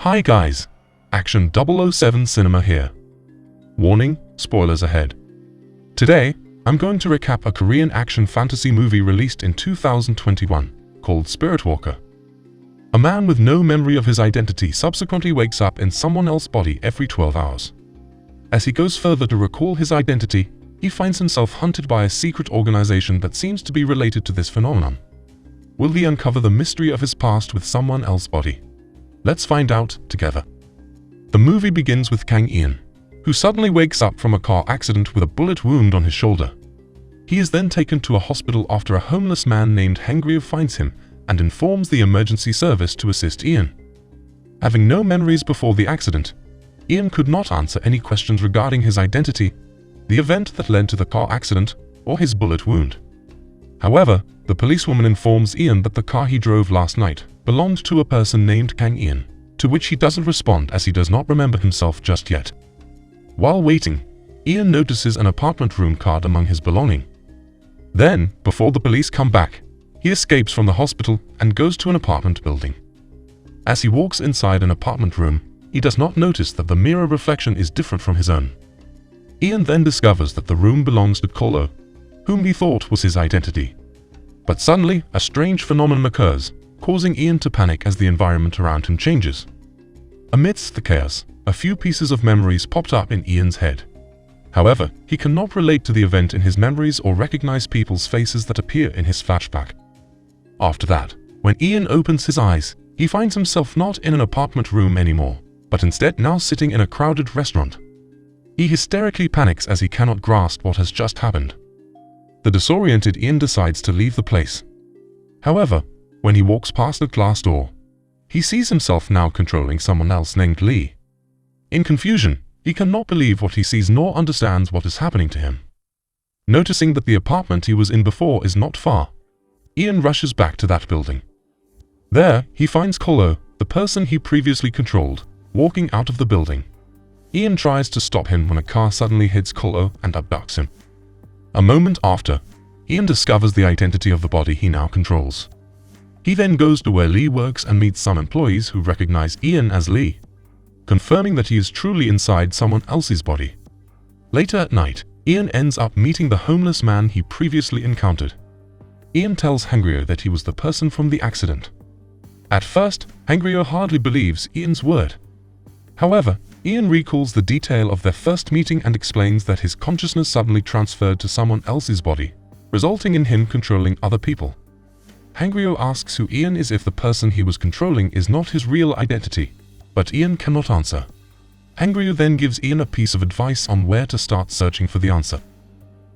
Hi guys, Action 007 Cinema here. Warning, spoilers ahead. Today, I'm going to recap a Korean action fantasy movie released in 2021 called Spirit Walker. A man with no memory of his identity subsequently wakes up in someone else's body every 12 hours. As he goes further to recall his identity, he finds himself hunted by a secret organization that seems to be related to this phenomenon. Will he uncover the mystery of his past with someone else's body? Let's find out together. The movie begins with Kang Ian, who suddenly wakes up from a car accident with a bullet wound on his shoulder. He is then taken to a hospital after a homeless man named Hangryo finds him and informs the emergency service to assist Ian. Having no memories before the accident, Ian could not answer any questions regarding his identity, the event that led to the car accident, or his bullet wound. However, the policewoman informs Ian that the car he drove last night belonged to a person named Kang Ian, to which he doesn't respond as he does not remember himself just yet. While waiting, Ian notices an apartment room card among his belongings. Then, before the police come back, he escapes from the hospital and goes to an apartment building. As he walks inside an apartment room, he does not notice that the mirror reflection is different from his own. Ian then discovers that the room belongs to Kolo, whom he thought was his identity. But suddenly, a strange phenomenon occurs, causing Ian to panic as the environment around him changes. Amidst the chaos, a few pieces of memories popped up in Ian's head. However, he cannot relate to the event in his memories or recognize people's faces that appear in his flashback. After that, when Ian opens his eyes, he finds himself not in an apartment room anymore, but instead now sitting in a crowded restaurant. He hysterically panics as he cannot grasp what has just happened. The disoriented Ian decides to leave the place. However, when he walks past a glass door, he sees himself now controlling someone else named Lee. In confusion, he cannot believe what he sees nor understands what is happening to him. Noticing that the apartment he was in before is not far, Ian rushes back to that building. There, he finds Kolo, the person he previously controlled, walking out of the building. Ian tries to stop him when a car suddenly hits Kolo and abducts him. A moment after, Ian discovers the identity of the body he now controls. He then goes to where Lee works and meets some employees who recognize Ian as Lee, confirming that he is truly inside someone else's body. Later at night, Ian ends up meeting the homeless man he previously encountered. Ian tells Hangryo that he was the person from the accident. At first, Hangryo hardly believes Ian's word. However, Ian recalls the detail of their first meeting and explains that his consciousness suddenly transferred to someone else's body, resulting in him controlling other people. Hangryo asks who Ian is if the person he was controlling is not his real identity, but Ian cannot answer. Hangryo then gives Ian a piece of advice on where to start searching for the answer.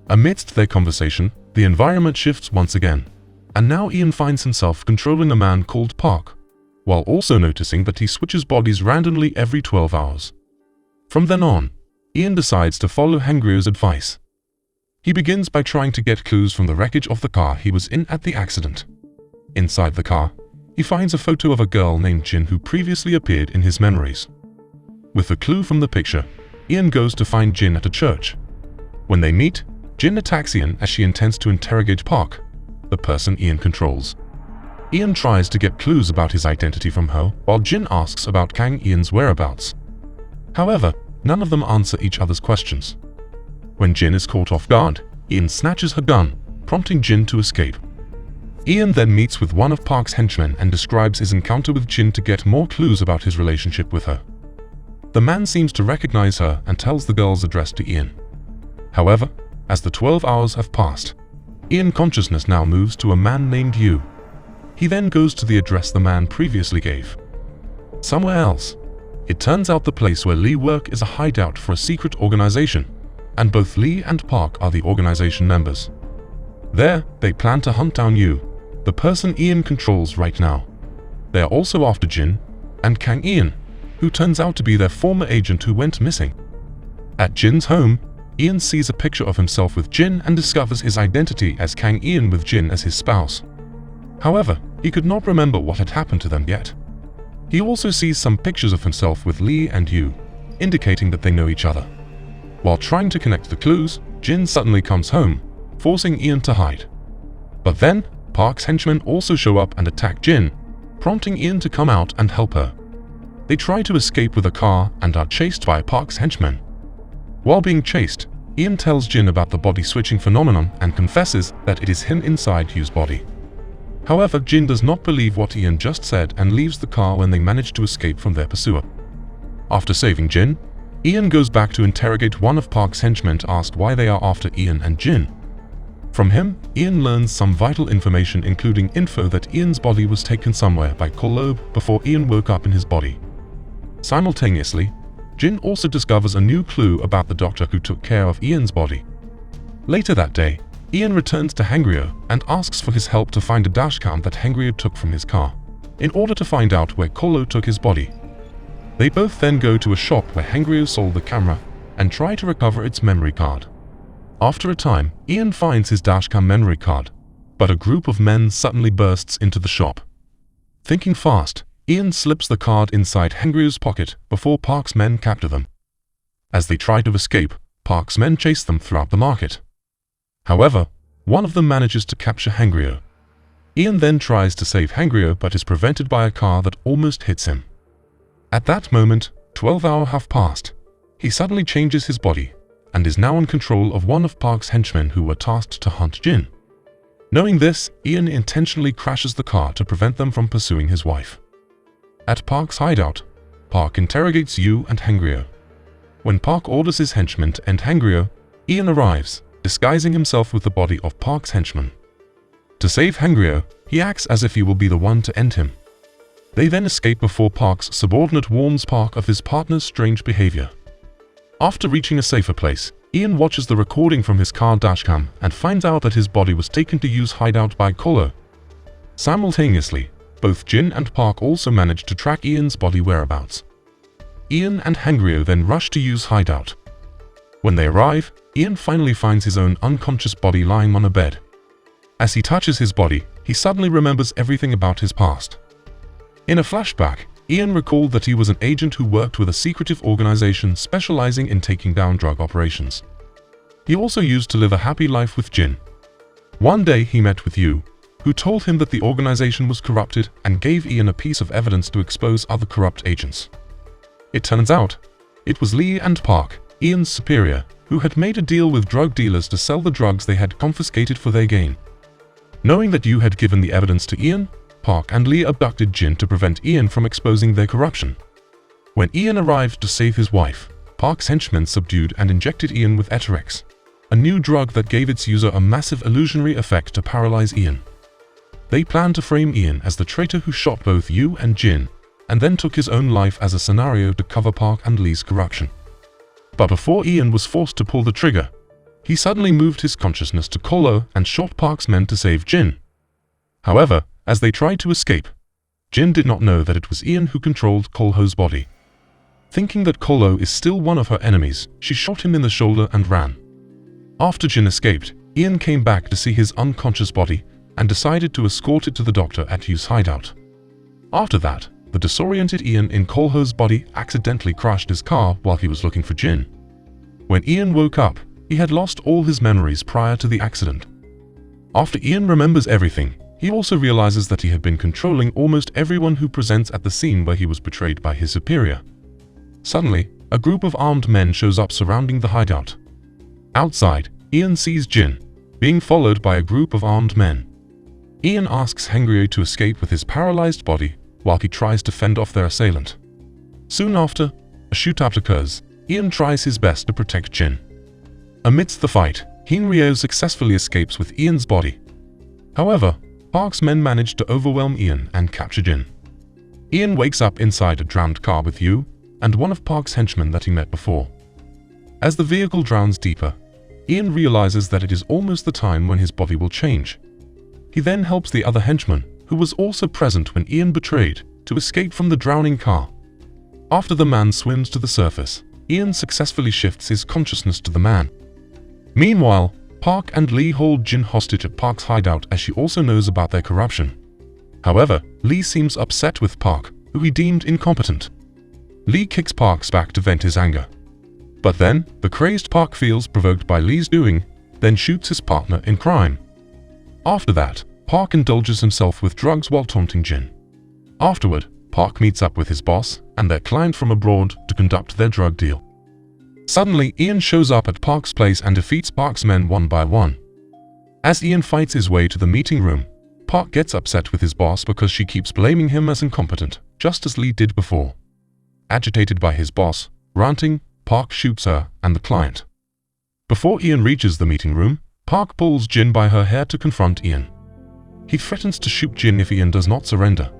Amidst their conversation, the environment shifts once again, and now Ian finds himself controlling a man called Park, while also noticing that he switches bodies randomly every 12 hours. From then on, Ian decides to follow Hangryo's advice. He begins by trying to get clues from the wreckage of the car he was in at the accident. Inside the car, he finds a photo of a girl named Jin who previously appeared in his memories. With a clue from the picture, Ian goes to find Jin at a church. When they meet, Jin attacks Ian as she intends to interrogate Park, the person Ian controls. Ian tries to get clues about his identity from her, while Jin asks about Kang Ian's whereabouts. However, none of them answer each other's questions. When Jin is caught off guard, Ian snatches her gun, prompting Jin to escape. Ian then meets with one of Park's henchmen and describes his encounter with Jin to get more clues about his relationship with her. The man seems to recognize her and tells the girl's address to Ian. However, as the 12 hours have passed, Ian's consciousness now moves to a man named Yu. He then goes to the address the man previously gave. Somewhere else, it turns out the place where Lee works is a hideout for a secret organization, and both Lee and Park are the organization members. There, they plan to hunt down Yu, the person Ian controls right now. They are also after Jin and Kang Ian, who turns out to be their former agent who went missing. At Jin's home, Ian sees a picture of himself with Jin and discovers his identity as Kang Ian with Jin as his spouse. However, he could not remember what had happened to them yet. He also sees some pictures of himself with Lee and Yu, indicating that they know each other. While trying to connect the clues, Jin suddenly comes home, forcing Ian to hide. But then, Park's henchmen also show up and attack Jin, prompting Ian to come out and help her. They try to escape with a car and are chased by Park's henchmen. While being chased, Ian tells Jin about the body switching phenomenon and confesses that it is him inside Yu's body. However, Jin does not believe what Ian just said and leaves the car when they manage to escape from their pursuer. After saving Jin, Ian goes back to interrogate one of Park's henchmen to ask why they are after Ian and Jin. From him, Ian learns some vital information, including info that Ian's body was taken somewhere by Kolob before Ian woke up in his body. Simultaneously, Jin also discovers a new clue about the doctor who took care of Ian's body. Later that day, Ian returns to Hangrio and asks for his help to find a dashcam that Hangrio took from his car, in order to find out where Kolo took his body. They both then go to a shop where Hangrio sold the camera and try to recover its memory card. After a time, Ian finds his dashcam memory card, but a group of men suddenly bursts into the shop. Thinking fast, Ian slips the card inside Hangrio's pocket before Park's men capture them. As they try to escape, Park's men chase them throughout the market. However, one of them manages to capture Hangrio. Ian then tries to save Hangrio but is prevented by a car that almost hits him. At that moment, 12 hours have passed. He suddenly changes his body and is now in control of one of Park's henchmen who were tasked to hunt Jin. Knowing this, Ian intentionally crashes the car to prevent them from pursuing his wife. At Park's hideout, Park interrogates Yu and Hangrio. When Park orders his henchmen to end Hangrio, Ian arrives, disguising himself with the body of Park's henchman. To save Hangrio, he acts as if he will be the one to end him. They then escape before Park's subordinate warns Park of his partner's strange behavior. After reaching a safer place, Ian watches the recording from his car dashcam and finds out that his body was taken to Yu's hideout by Kolo. Simultaneously, both Jin and Park also manage to track Ian's body whereabouts. Ian and Hangrio then rush to Yu's hideout. When they arrive, Ian finally finds his own unconscious body lying on a bed. As he touches his body, he suddenly remembers everything about his past. In a flashback, Ian recalled that he was an agent who worked with a secretive organization specializing in taking down drug operations. He also used to live a happy life with Jin. One day he met with Yu, who told him that the organization was corrupted and gave Ian a piece of evidence to expose other corrupt agents. It turns out, it was Lee and Park, Ian's superior, who had made a deal with drug dealers to sell the drugs they had confiscated for their gain. Knowing that Yu had given the evidence to Ian, Park and Lee abducted Jin to prevent Ian from exposing their corruption. When Ian arrived to save his wife, Park's henchmen subdued and injected Ian with Eterex, a new drug that gave its user a massive illusionary effect to paralyze Ian. They planned to frame Ian as the traitor who shot both Yu and Jin, and then took his own life as a scenario to cover Park and Lee's corruption. But before Ian was forced to pull the trigger, he suddenly moved his consciousness to Kolo and shot Park's men to save Jin. However, as they tried to escape, Jin did not know that it was Ian who controlled Kolo's body. Thinking that Kolo is still one of her enemies, she shot him in the shoulder and ran. After Jin escaped, Ian came back to see his unconscious body and decided to escort it to the doctor at Yu's hideout. After that, the disoriented Ian in Kolo's body accidentally crashed his car while he was looking for Jin. When Ian woke up, he had lost all his memories prior to the accident. After Ian remembers everything, he also realizes that he had been controlling almost everyone who presents at the scene where he was betrayed by his superior. Suddenly, a group of armed men shows up surrounding the hideout. Outside, Ian sees Jin, being followed by a group of armed men. Ian asks Hangrio to escape with his paralyzed body while he tries to fend off their assailant. Soon after, a shootout occurs. Ian tries his best to protect Jin. Amidst the fight, Hangrio successfully escapes with Ian's body. However, Park's men manage to overwhelm Ian and capture Jin. Ian wakes up inside a drowned car with Yu and one of Park's henchmen that he met before. As the vehicle drowns deeper, Ian realizes that it is almost the time when his body will change. He then helps the other henchman, who was also present when Ian betrayed, to escape from the drowning car. After the man swims to the surface, Ian successfully shifts his consciousness to the man. Meanwhile, Park and Lee hold Jin hostage at Park's hideout as she also knows about their corruption. However, Lee seems upset with Park, who he deemed incompetent. Lee kicks Park's back to vent his anger. But then, the crazed Park feels provoked by Lee's doing, then shoots his partner in crime. After that, Park indulges himself with drugs while taunting Jin. Afterward, Park meets up with his boss and their client from abroad to conduct their drug deal. Suddenly, Ian shows up at Park's place and defeats Park's men one by one. As Ian fights his way to the meeting room, Park gets upset with his boss because she keeps blaming him as incompetent, just as Lee did before. Agitated by his boss, ranting, Park shoots her and the client. Before Ian reaches the meeting room, Park pulls Jin by her hair to confront Ian. He threatens to shoot Jin if Ian does not surrender.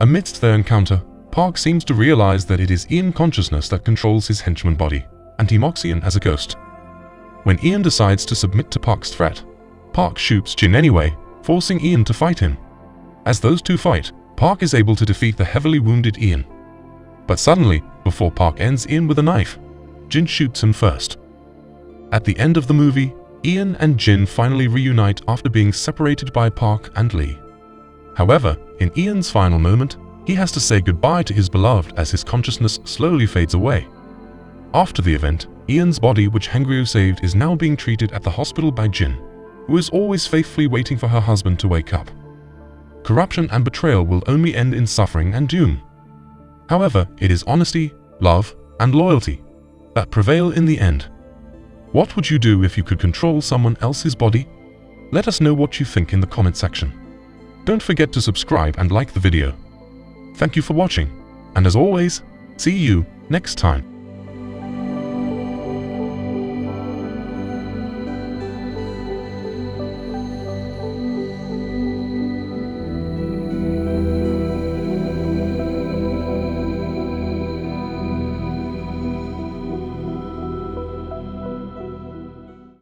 Amidst their encounter, Park seems to realize that it is Ian consciousness that controls his henchman body, and he mocks Ian as a ghost. When Ian decides to submit to Park's threat, Park shoots Jin anyway, forcing Ian to fight him. As those two fight, Park is able to defeat the heavily wounded Ian. But suddenly, before Park ends Ian with a knife, Jin shoots him first. At the end of the movie, Ian and Jin finally reunite after being separated by Park and Lee. However, in Ian's final moment, he has to say goodbye to his beloved as his consciousness slowly fades away. After the event, Ian's body, which Hangryu saved, is now being treated at the hospital by Jin, who is always faithfully waiting for her husband to wake up. Corruption and betrayal will only end in suffering and doom. However, it is honesty, love, and loyalty that prevail in the end. What would you do if you could control someone else's body? Let us know what you think in the comment section. Don't forget to subscribe and like the video. Thank you for watching, and as always, see you next time.